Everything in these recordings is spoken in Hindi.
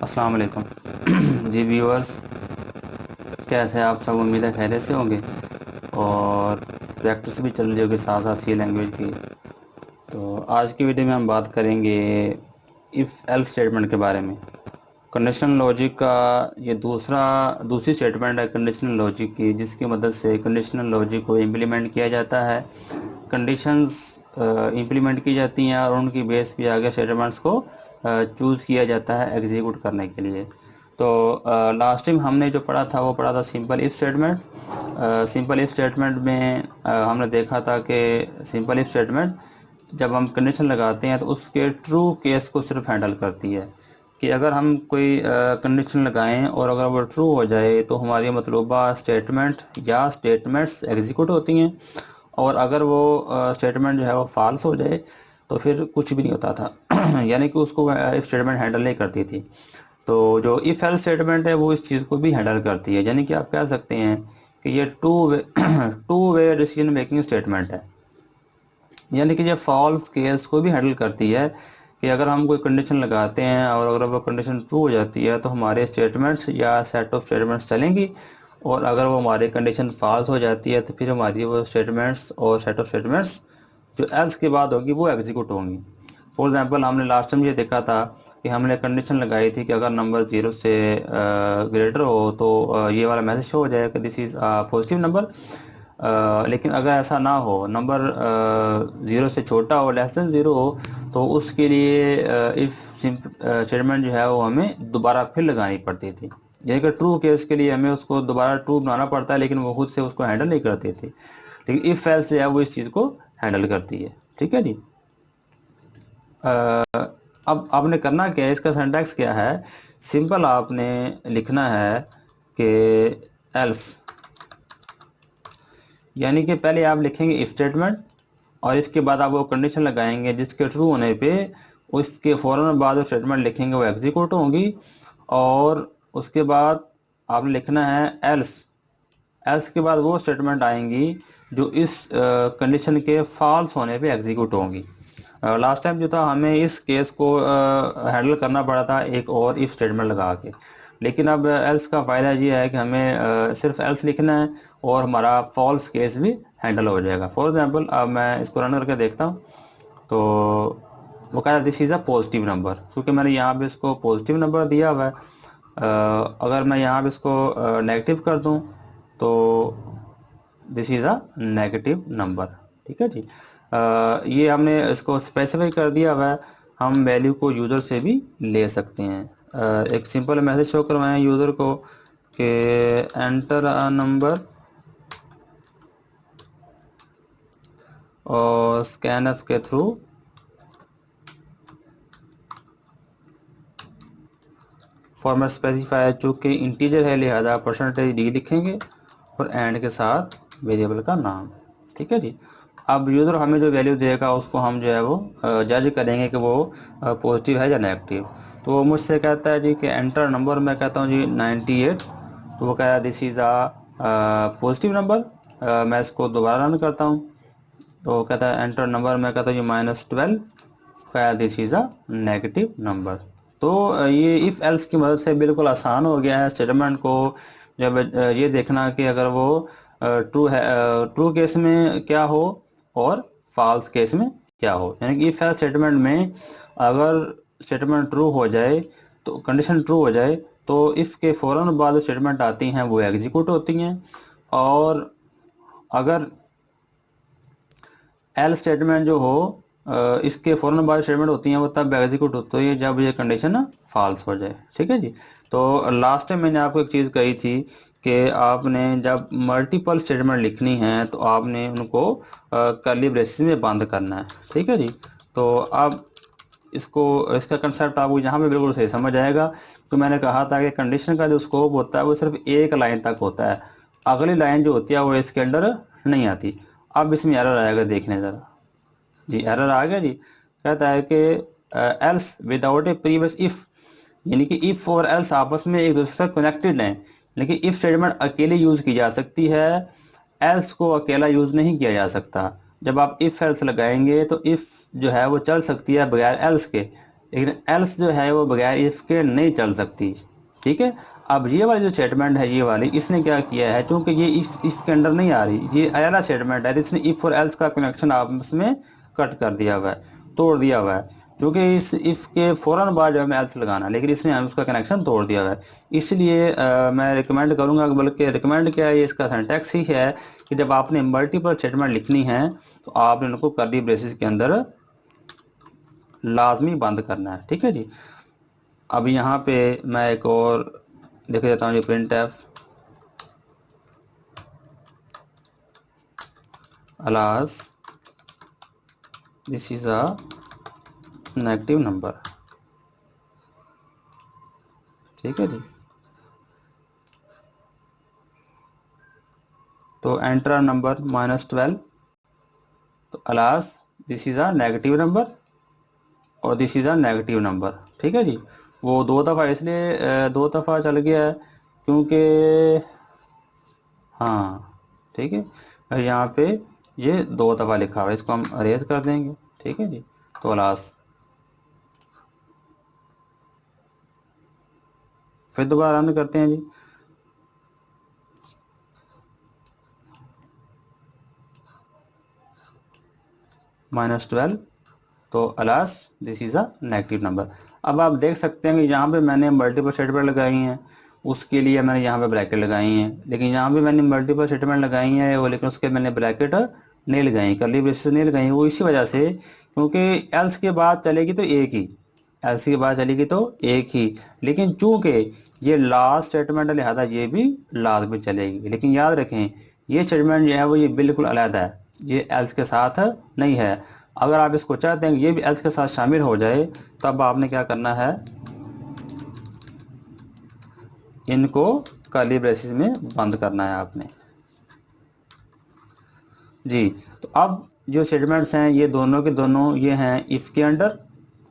अस्सलाम वालेकुम जी व्यूअर्स, कैसे हैं आप सब। उम्मीद है खैरियत से होंगे और प्रैक्टिस भी चल रही होगी साथ साथ सी लैंग्वेज की। तो आज की वीडियो में हम बात करेंगे इफ़ एल्स स्टेटमेंट के बारे में। कंडीशनल लॉजिक का ये दूसरी स्टेटमेंट है कंडीशनल लॉजिक की, जिसकी मदद से कंडीशनल लॉजिक को इम्प्लीमेंट किया जाता है। कंडीशंस इम्प्लीमेंट की जाती हैं और उनकी बेस पे आगे स्टेटमेंट्स को चूज़ किया जाता है एग्जीक्यूट करने के लिए। तो लास्ट टाइम हमने जो पढ़ा था वो पढ़ा था simple if statement. Simple if statement में हमने देखा था कि सिंपल इफ स्टेटमेंट जब हम कंडीशन लगाते हैं तो उसके ट्रू केस को सिर्फ हैंडल करती है कि अगर हम कोई कंडीशन लगाएं और अगर वो ट्रू हो जाए तो हमारी मतलूबा स्टेटमेंट या स्टेटमेंट्स एग्जीक्यूट होती हैं, और अगर वो स्टेटमेंट जो है वो फॉल्स हो जाए तो फिर कुछ भी नहीं होता था यानी कि उसको इफ स्टेटमेंट हैंडल नहीं करती थी। तो जो इफ एल्स स्टेटमेंट है वो इस चीज़ को भी हैंडल करती है, यानी कि आप कह सकते हैं कि ये two way decision making statement है। यानी कि ये फॉल्स केस को भी हैंडल करती है कि अगर हम कोई कंडीशन लगाते हैं और अगर वो कंडीशन ट्रू हो जाती है तो हमारे स्टेटमेंट्स या सेट ऑफ स्टेटमेंट्स चलेंगी, और अगर वो हमारी कंडीशन फॉल्स हो जाती है तो फिर हमारी वो स्टेटमेंट्स और सेट ऑफ स्टेटमेंट्स जो एल्स के बाद होगी वो एग्जीक्यूट होंगी। फॉर एग्जांपल हमने लास्ट टाइम ये देखा था कि हमने कंडीशन लगाई थी कि अगर नंबर 0 से ग्रेटर हो तो ये वाला मैसेज शो हो जाएगा कि दिस इज़ पॉजिटिव नंबर। लेकिन अगर ऐसा ना हो, नंबर 0 से छोटा हो, लेस देन 0 हो, तो उसके लिए इफ़ स्टेटमेंट जो है वो हमें दोबारा फिर लगानी पड़ती थी। यानी कि ट्रू केस के लिए हमें उसको दोबारा ट्रू बनाना पड़ता है, लेकिन वो खुद से उसको हैंडल नहीं करती थी। लेकिन इफ़ एल्स जो है वो इस चीज़ को हैंडल करती है। ठीक है जी। अब आपने करना क्या है, इसका सिंटैक्स क्या है। सिंपल आपने लिखना है कि एल्स, यानी कि पहले आप लिखेंगे इफ स्टेटमेंट और इसके बाद आप वो कंडीशन लगाएंगे जिसके ट्रू होने पे उसके फ़ौरन बाद जो स्टेटमेंट लिखेंगे वो एग्जीक्यूट होंगी, और उसके बाद आपने लिखना है एल्स। एल्स के बाद वो स्टेटमेंट आएंगी जो इस कंडीशन के फॉल्स होने पे एग्जीक्यूट होंगी। लास्ट टाइम जो था हमें इस केस को हैंडल करना पड़ा था एक और इफ स्टेटमेंट लगा के, लेकिन अब एल्स का फ़ायदा ये है कि हमें सिर्फ एल्स लिखना है और हमारा फॉल्स केस भी हैंडल हो जाएगा। फॉर एग्जांपल अब मैं इसको रन करके देखता हूँ तो वो कह रहा है this is a positive number, क्योंकि मैंने यहाँ पे इसको पॉजिटिव नंबर दिया हुआ है। अगर मैं यहाँ पे इसको नेगेटिव कर दूँ तो this is a negative number. ठीक है जी। ये हमने इसको स्पेसिफाई कर दिया हुआ है। हम वैल्यू को यूज़र से भी ले सकते हैं। एक सिंपल मैसेज शो करवाएं यूज़र को कि एंटर अ नंबर और स्कैनफ के थ्रू फॉर्मेट स्पेसिफायर, चूँकि इंटीजर है लिहाजा %d लिखेंगे और एंड के साथ वेरिएबल का नाम। ठीक है जी। अब यूज़र हमें जो वैल्यू देगा उसको हम जो है वो जज करेंगे कि वो पॉजिटिव है या नेगेटिव। तो वो मुझसे कहता है जी कि एंटर नंबर, मैं कहता हूँ जी 98, तो वो कह रहा है this is a positive number. मैं इसको दोबारा रन करता हूँ तो कहता है एंटर नंबर, मैं कहता हूँ जी -12, कह this is a negative number. तो ये इफ़ एल्स की मदद से बिल्कुल आसान हो गया है स्टेटमेंट को जब ये देखना कि अगर वो ट्रू है, ट्रू केस में क्या हो और फॉल्स केस में क्या हो। यानी कि इफ़ एल्स स्टेटमेंट में अगर स्टेटमेंट ट्रू हो जाए तो कंडीशन ट्रू हो जाए तो इफ़ के फ़ौरन बाद स्टेटमेंट आती हैं वो एग्जीक्यूट होती हैं, और अगर एल स्टेटमेंट जो हो इसके फ़ौरन बाद स्टेटमेंट होती हैं वो तब एग्जीक्यूट होती है जब ये कंडीशन फॉल्स हो जाए। ठीक है जी। तो लास्ट टाइम मैंने आपको एक चीज़ कही थी कि आपने जब मल्टीपल स्टेटमेंट लिखनी है तो आपने उनको कर्ली ब्रेसेस में बंद करना है। ठीक है जी। तो अब इसका कंसेप्ट आपको यहाँ पे बिल्कुल सही समझ आएगा। तो मैंने कहा था कि कंडीशन का जो स्कोप होता है वो सिर्फ एक लाइन तक होता है, अगली लाइन जो होती है वो इसके अंडर नहीं आती। अब इसमें एरर आएगा, देखने ज़रा जी। एरर आ गया जी। कहता है कि else without A previous if, यानी कि इफ़ और एल्स आपस में एक दूसरे से कनेक्टेड हैं, लेकिन इफ़ स्टेटमेंट अकेले यूज़ की जा सकती है, एल्स को अकेला यूज़ नहीं किया जा सकता। जब आप इफ़ एल्स लगाएंगे तो इफ़ जो है वो चल सकती है बगैर एल्स के, लेकिन एल्स जो है वो बगैर इफ़ के नहीं चल सकती। ठीक है, अब ये वाली जो स्टेटमेंट है ये वाली, इसने क्या किया है, चूंकि ये इफ़ के अंडर नहीं आ रही, ये अगला स्टेटमेंट है, इसने इफ़ और एल्स का कनेक्शन आपस में कट कर दिया हुआ है, तोड़ दिया हुआ है। क्योंकि इस इफ़ के फ़ौरन बाद जो हमें एल्स लगाना, लेकिन इसने हमें उसका कनेक्शन तोड़ दिया हुआ है। इसलिए मैं रिकमेंड करूँगा, बल्कि रिकमेंड क्या है, ये इसका सिंटैक्स ही है कि जब आपने मल्टीपल स्टेटमेंट लिखनी है तो आपने उनको कर्ली ब्रेसेस के अंदर लाजमी बंद करना है। ठीक है जी। अब यहाँ पे मैं एक और देख देता हूँ, ये print F alas this is a negative number. ठीक है जी। तो एंटर नंबर -12, तो alas this is a negative number और this is a negative number. ठीक है जी। वो दो दफ़ा इसलिए दो दफ़ा चल गया है क्योंकि हाँ, ठीक है, और यहाँ पे ये दो दफ़ा लिखा हुआ है, इसको हम अरेज कर देंगे। ठीक है जी। तो अलास, फिर दोबारा रन करते हैं जी। -12, तो alas this is a negative number. अब आप देख सकते हैं कि यहाँ पे मैंने मल्टीपल स्टेटमेंट लगाई हैं, उसके लिए मैंने यहाँ पे ब्रैकेट लगाई हैं, लेकिन यहाँ पे मैंने मल्टीपल स्टेटमेंट लगाई हैं वो, लेकिन उसके मैंने ब्रैकेट नहीं लगाई, कर्ली ब्रेसेस नहीं लगाई। वो इसी वजह से क्योंकि एल्स के बाद चलेगी तो एक ही, एल्स के बाद चलेगी तो एक ही, लेकिन चूंकि ये लास्ट स्टेटमेंट है लिहाजा ये भी लास्ट में चलेगी। लेकिन याद रखें ये स्टेटमेंट जो है वो ये बिल्कुल अलग है, ये एल्स के साथ नहीं है। अगर आप इसको चाहते हैं कि ये भी एल्स के साथ शामिल हो जाए, तब आपने क्या करना है, इनको कर्ली ब्रेसेस में बंद करना है आपने जी। तो अब जो स्टेटमेंट्स हैं ये दोनों के दोनों ये हैं इफ़ के अंडर,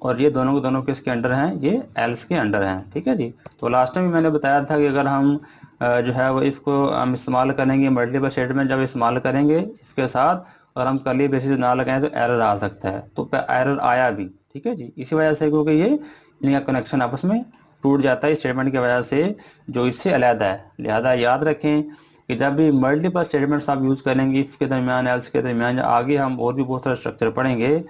और ये दोनों के दोनों किसके अंडर हैं, ये एल्स के अंडर हैं। ठीक है जी। तो लास्ट टाइम भी मैंने बताया था कि अगर हम जो है वो इफ़ को हम इस्तेमाल करेंगे, मल्टीपल स्टेटमेंट जब इस्तेमाल करेंगे इफ़ के साथ और हम कर्ली ब्रेसेस ना लगाएं तो एरर आ सकता है, तो एरर आया भी। ठीक है जी। इसी वजह से क्योंकि ये इनका कनेक्शन आपस में टूट जाता है स्टेटमेंट की वजह से जो इससे अलग है। लिहाजा याद रखें कि जब भी मल्टीपल स्टेटमेंट्स आप यूज़ करेंगे इफ़ के दरमियान, एल्स के दरमियान, आगे हम और भी बहुत सारे स्ट्रक्चर पढ़ेंगे,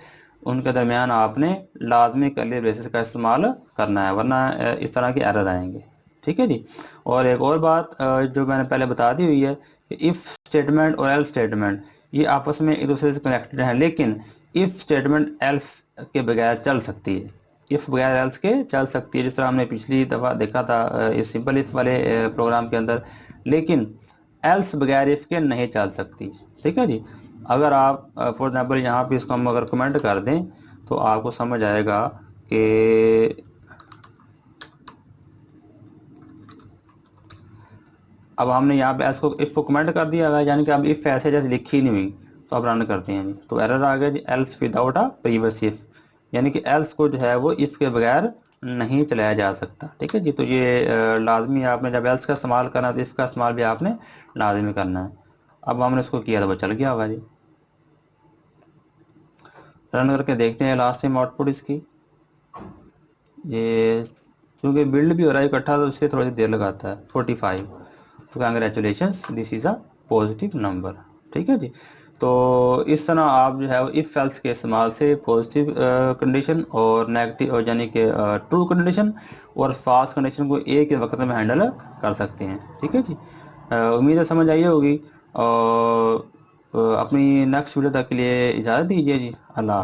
उनके दरमियान आपने लाजमी कर्ली ब्रेसेस का इस्तेमाल करना है, वरना इस तरह के एरर आएंगे। ठीक है जी। और एक और बात जो मैंने पहले बता दी हुई है कि इफ़ स्टेटमेंट और एल्स स्टेटमेंट ये आपस में एक दूसरे से कनेक्टेड हैं, लेकिन इफ़ स्टेटमेंट एल्स के बगैर चल सकती है, इफ़ बगैर एल्स के चल सकती है, जिस तरह हमने पिछली दफ़ा देखा था इस सिंपल इफ़ वाले प्रोग्राम के अंदर। लेकिन एल्स बगैर इफ़ के नहीं चल सकती। ठीक है जी। अगर आप फॉर एग्जांपल यहाँ पे इसको हम अगर कमेंट कर दें तो आपको समझ आएगा कि अब हमने यहाँ पे एल्स को इफ़ को कमेंट कर दिया है, यानी कि अब इफ़ ऐसे जैसे लिखी ही नहीं हुई। तो अब रन करते हैं जी, तो एरर आ गया जी, else without a previous if, यानी कि एल्स को जो है वो इफ़ के बगैर नहीं चलाया जा सकता। ठीक है जी। तो ये लाजमी आपने जब एल्स का इस्तेमाल करना तो इफ़ का इस्तेमाल भी आपने लाजमी करना है। अब हमने इसको किया तो वो चल गया होगा जी। रन करके देखते हैं लास्ट टाइम आउटपुट इसकी। ये चूँकि बिल्ड भी हो रहा है इकट्ठा तो इसलिए थोड़ी सी देर लगाता है। 45, तो congratulations this is a positive number. ठीक है जी। तो इस तरह आप जो है इफ़ एल्स के इस्तेमाल से पॉजिटिव कंडीशन और नेगेटिव और यानी कि ट्रू कंडीशन और फॉल्स कंडीशन को एक ही वक्त में हैंडल कर सकते हैं। ठीक है जी। उम्मीद है समझ आई होगी, और अपनी नेक्स्ट वीडियो तक के लिए इजाज़त दीजिए जी। अल्लाह।